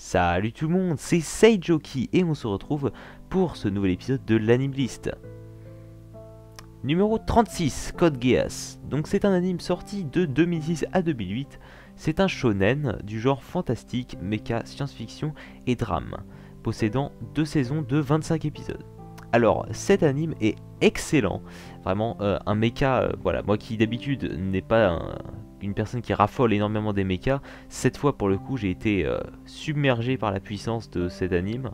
Salut tout le monde, c'est Seijoki et on se retrouve pour ce nouvel épisode de l'Anime List. Numéro 36, Code Geass. Donc c'est un anime sorti de 2006 à 2008. C'est un shonen du genre fantastique, mecha, science-fiction et drame, possédant 2 saisons de 25 épisodes. Alors cet anime est excellent, vraiment un mecha, voilà, moi qui d'habitude n'est pas une personne qui raffole énormément des mechas, cette fois pour le coup j'ai été submergé par la puissance de cet anime.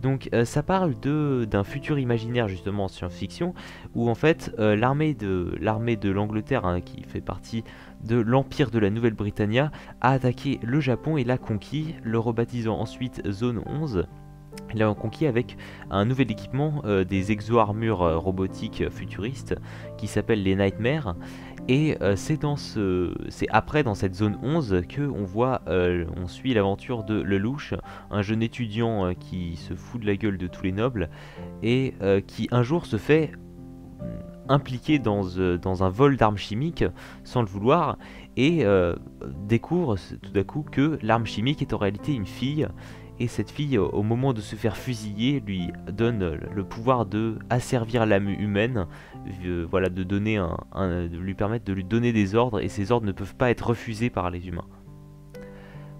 Donc ça parle d'un futur imaginaire justement en science-fiction, où en fait l'armée de l'Angleterre, hein, qui fait partie de l'Empire de la Nouvelle-Britannia, a attaqué le Japon et l'a conquis, le rebaptisant ensuite Zone 11. Il l'a conquis avec un nouvel équipement, des exo-armures robotiques futuristes qui s'appellent les Nightmares. Et c'est après dans cette zone 11 que on suit l'aventure de Lelouch, un jeune étudiant qui se fout de la gueule de tous les nobles et qui un jour se fait impliqué dans un vol d'armes chimiques sans le vouloir et découvre tout à coup que l'arme chimique est en réalité une fille. Et cette fille, au moment de se faire fusiller, lui donne le pouvoir de asservir l'âme humaine, voilà, de lui permettre de lui donner des ordres, et ces ordres ne peuvent pas être refusés par les humains.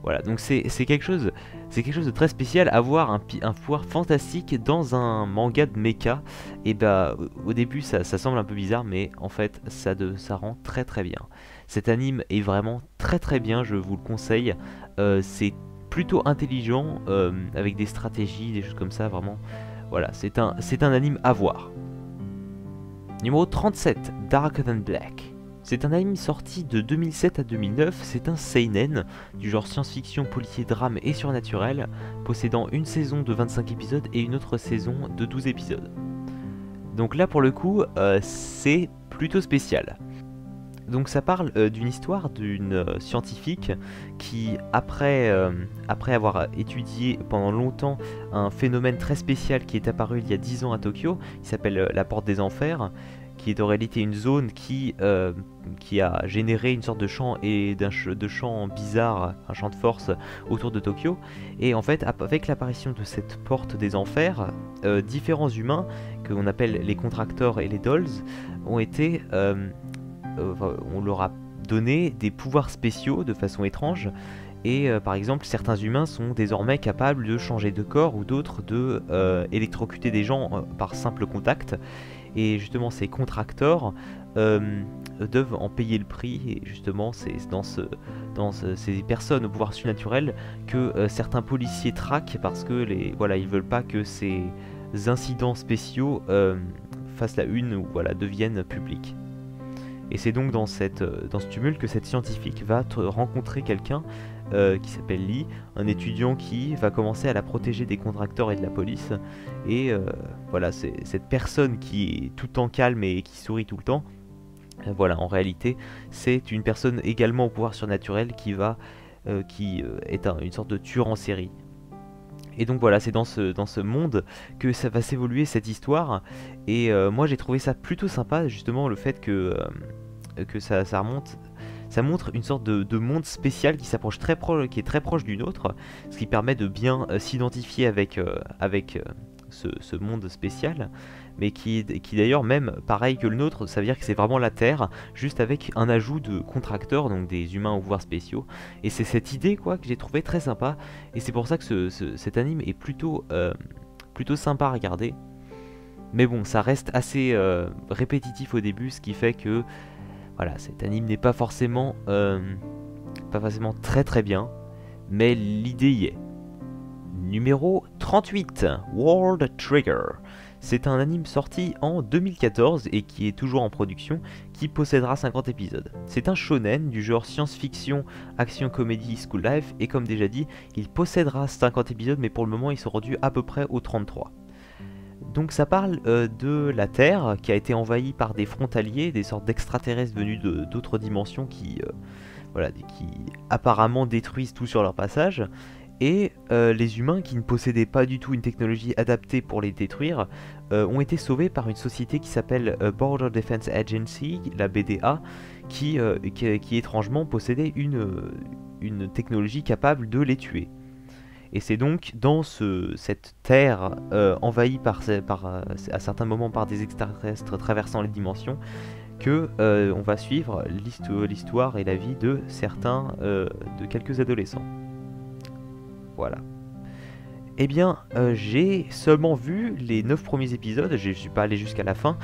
Voilà, donc c'est quelque chose de très spécial, avoir un pouvoir fantastique dans un manga de mecha. Et bah au début ça semble un peu bizarre, mais en fait ça rend très très bien. Cet anime est vraiment très très bien, je vous le conseille. C'est plutôt intelligent, avec des stratégies, des choses comme ça, vraiment. Voilà, c'est un anime à voir. Numéro 37, Darker Than Black. C'est un anime sorti de 2007 à 2009, c'est un seinen du genre science-fiction, policier, drame et surnaturel, possédant une saison de 25 épisodes et une autre saison de 12 épisodes. Donc là pour le coup, c'est plutôt spécial. Donc ça parle d'une histoire d'une scientifique qui, après avoir étudié pendant longtemps un phénomène très spécial qui est apparu il y a 10 ans à Tokyo, il s'appelle la Porte des Enfers, qui est en réalité une zone qui a généré une sorte de champ de champ bizarre, un champ de force autour de Tokyo. Et en fait, avec l'apparition de cette Porte des Enfers, différents humains, que l'on appelle les contracteurs et les dolls, ont été... on leur a donné des pouvoirs spéciaux de façon étrange, et par exemple certains humains sont désormais capables de changer de corps, ou d'autres de électrocuter des gens par simple contact. Et justement ces contracteurs doivent en payer le prix, et justement c'est dans ces personnes au pouvoir surnaturel que certains policiers traquent, parce que ils veulent pas que ces incidents spéciaux fassent la une, ou voilà, deviennent publics. Et c'est donc dans ce tumulte que cette scientifique va rencontrer quelqu'un qui s'appelle Lee, un étudiant qui va commencer à la protéger des contracteurs et de la police. Et voilà, c'est cette personne qui est tout le temps calme et qui sourit tout le temps. Voilà, en réalité, c'est une personne également au pouvoir surnaturel qui est une sorte de tueur en série. Et donc voilà, c'est dans ce monde que ça va s'évoluer cette histoire. Et moi j'ai trouvé ça plutôt sympa, justement, le fait que ça montre une sorte de monde spécial qui est très proche du nôtre, ce qui permet de bien s'identifier avec ce monde spécial, mais qui d'ailleurs, même pareil que le nôtre, ça veut dire que c'est vraiment la Terre, juste avec un ajout de contracteurs, donc des humains aux pouvoirs spéciaux. Et c'est cette idée que j'ai trouvé très sympa, et c'est pour ça que cet anime est plutôt sympa à regarder. Mais bon, ça reste assez répétitif au début, ce qui fait que voilà, cet anime n'est pas forcément très très bien, mais l'idée y est. Numéro 38, World Trigger. C'est un anime sorti en 2014 et qui est toujours en production, qui possédera 50 épisodes. C'est un shonen du genre science-fiction, action, comédie, school life, et comme déjà dit, il possédera 50 épisodes, mais pour le moment ils sont rendus à peu près aux 33. Donc ça parle de la Terre qui a été envahie par des frontaliers, des sortes d'extraterrestres venus d'autres dimensions qui apparemment détruisent tout sur leur passage. Et les humains qui ne possédaient pas du tout une technologie adaptée pour les détruire ont été sauvés par une société qui s'appelle Border Defense Agency, la BDA, qui étrangement possédait une technologie capable de les tuer. Et c'est donc dans cette terre envahie à certains moments par des extraterrestres traversant les dimensions que on va suivre l'histoire et la vie de de quelques adolescents. Voilà. Eh bien, j'ai seulement vu les 9 premiers épisodes, je ne suis pas allé jusqu'à la fin.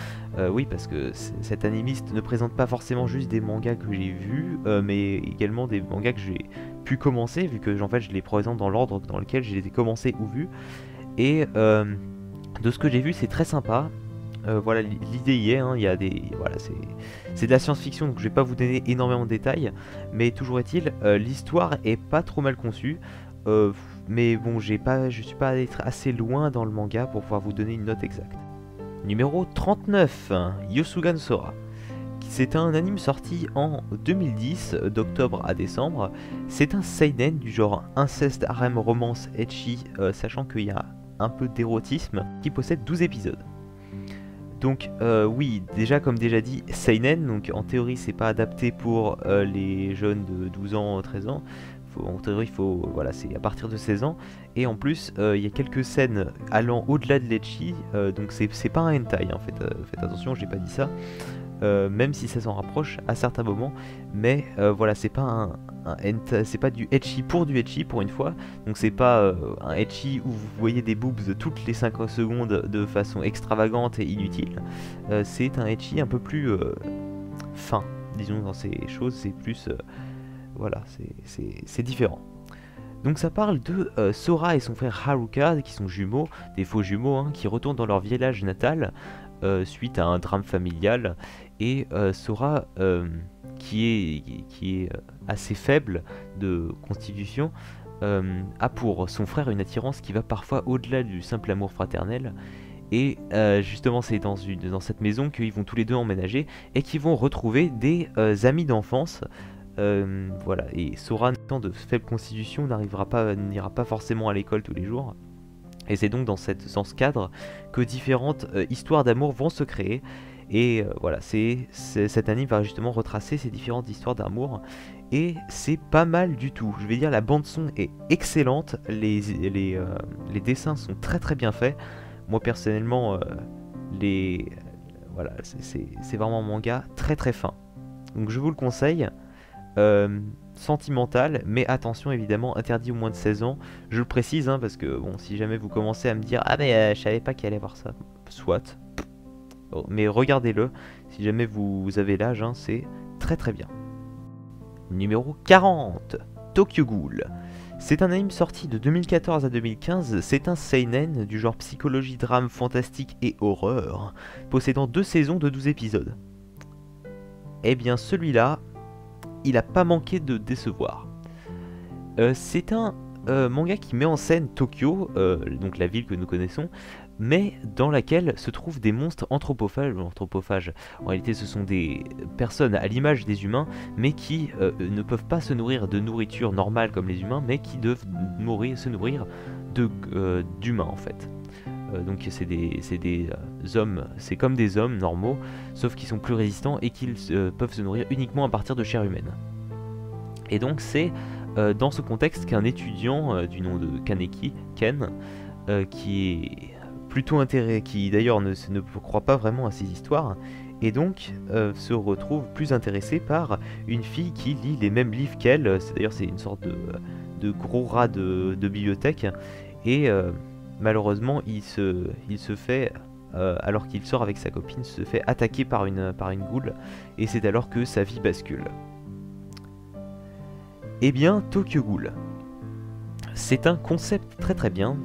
Oui, parce que cet animiste ne présente pas forcément juste des mangas que j'ai vus, mais également des mangas que j'ai pu commencer, vu que en fait, je les présente dans l'ordre dans lequel j'ai été commencé ou vu. Et de ce que j'ai vu, c'est très sympa. Voilà, l'idée y est, hein, il y a voilà, c'est de la science-fiction, donc je vais pas vous donner énormément de détails, mais toujours est-il, l'histoire est pas trop mal conçue. Mais bon, je suis pas allé assez loin dans le manga pour pouvoir vous donner une note exacte. Numéro 39, Yosugan Sora. C'est un anime sorti en 2010, d'octobre à décembre. C'est un seinen du genre inceste, harem, romance, ecchi, sachant qu'il y a un peu d'érotisme, qui possède 12 épisodes. Donc oui, comme déjà dit, seinen, donc en théorie c'est pas adapté pour les jeunes de 12 ans, 13 ans. En théorie, voilà, c'est à partir de 16 ans. Et en plus, il y a quelques scènes allant au-delà de l'ecchi, donc c'est pas un hentai, hein, faites attention, j'ai pas dit ça. Même si ça s'en rapproche à certains moments, mais voilà, c'est pas c'est pas du ecchi pour du ecchi pour une fois, donc c'est pas un ecchi où vous voyez des boobs toutes les 5 secondes de façon extravagante et inutile. C'est un ecchi un peu plus fin, disons, dans ces choses, c'est plus voilà, c'est différent. Donc ça parle de Sora et son frère Haruka, qui sont jumeaux, des faux jumeaux, hein, qui retournent dans leur village natal suite à un drame familial. Et Sora, qui est assez faible de constitution, a pour son frère une attirance qui va parfois au-delà du simple amour fraternel. Et justement, c'est dans cette maison qu'ils vont tous les deux emménager et qu'ils vont retrouver des amis d'enfance. Voilà, et Sora, étant de faible constitution, n'ira pas forcément à l'école tous les jours. Et c'est donc dans ce cadre que différentes histoires d'amour vont se créer. Et voilà, cet anime va justement retracer ces différentes histoires d'amour. Et c'est pas mal du tout. Je vais dire, la bande son est excellente. Les dessins sont très très bien faits. Moi personnellement, voilà, c'est vraiment un manga très très fin. Donc je vous le conseille. Sentimental, mais attention, évidemment interdit aux moins de 16 ans, je le précise, hein, parce que bon, si jamais vous commencez à me dire ah mais je savais pas qu'il allait voir ça, soit, bon, mais regardez-le si jamais vous avez l'âge, hein, c'est très très bien. Numéro 40, Tokyo Ghoul. C'est un anime sorti de 2014 à 2015, c'est un seinen du genre psychologie, drame, fantastique et horreur, possédant 2 saisons de 12 épisodes. Eh bien celui-là, il a pas manqué de décevoir. C'est un manga qui met en scène Tokyo, donc la ville que nous connaissons, mais dans laquelle se trouvent des monstres anthropophages. En réalité, ce sont des personnes à l'image des humains, mais qui ne peuvent pas se nourrir de nourriture normale comme les humains, mais qui doivent se nourrir d'humains en fait. Donc c'est des hommes, c'est comme des hommes normaux, sauf qu'ils sont plus résistants et qu'ils peuvent se nourrir uniquement à partir de chair humaine. Et donc c'est dans ce contexte qu'un étudiant du nom de Kaneki, Ken, qui est plutôt intéressé, qui d'ailleurs ne croit pas vraiment à ces histoires, et donc se retrouve plus intéressé par une fille qui lit les mêmes livres qu'elle. D'ailleurs c'est une sorte de gros rat de bibliothèque, et malheureusement, il se fait, alors qu'il sort avec sa copine, se fait attaquer par une goule, et c'est alors que sa vie bascule. Eh bien, Tokyo Ghoul. C'est un concept très très bien,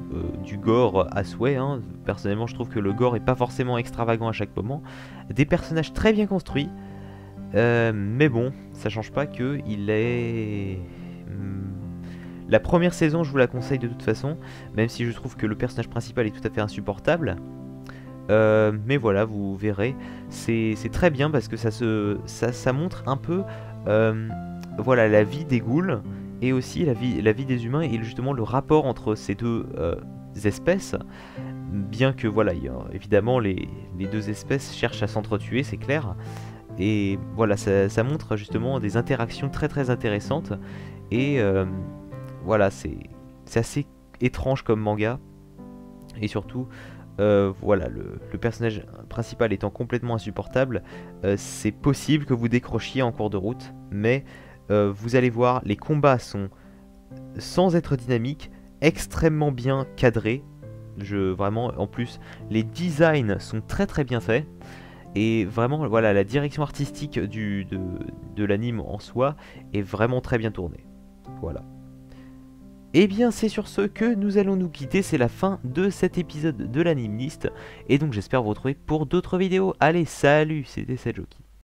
du gore à souhait, hein. Personnellement je trouve que le gore est pas forcément extravagant à chaque moment, des personnages très bien construits, mais bon, ça change pas que il est... La première saison, je vous la conseille de toute façon, même si je trouve que le personnage principal est tout à fait insupportable. Mais voilà, vous verrez, c'est très bien parce que ça montre un peu voilà, la vie des ghouls et aussi la vie des humains et justement le rapport entre ces deux espèces. Bien que voilà, évidemment les deux espèces cherchent à s'entretuer, c'est clair. Et voilà, ça montre justement des interactions très intéressantes. Et voilà, c'est assez étrange comme manga. Et surtout, voilà, le personnage principal étant complètement insupportable, c'est possible que vous décrochiez en cours de route. Mais vous allez voir, les combats sont, sans être dynamiques, extrêmement bien cadrés. Vraiment, en plus, les designs sont très bien faits. Et vraiment, voilà, la direction artistique de l'anime en soi est vraiment très bien tournée. Voilà. Et bien, c'est sur ce que nous allons nous quitter. C'est la fin de cet épisode de l'Anime List. Et donc, j'espère vous retrouver pour d'autres vidéos. Allez, salut, c'était Sejoki.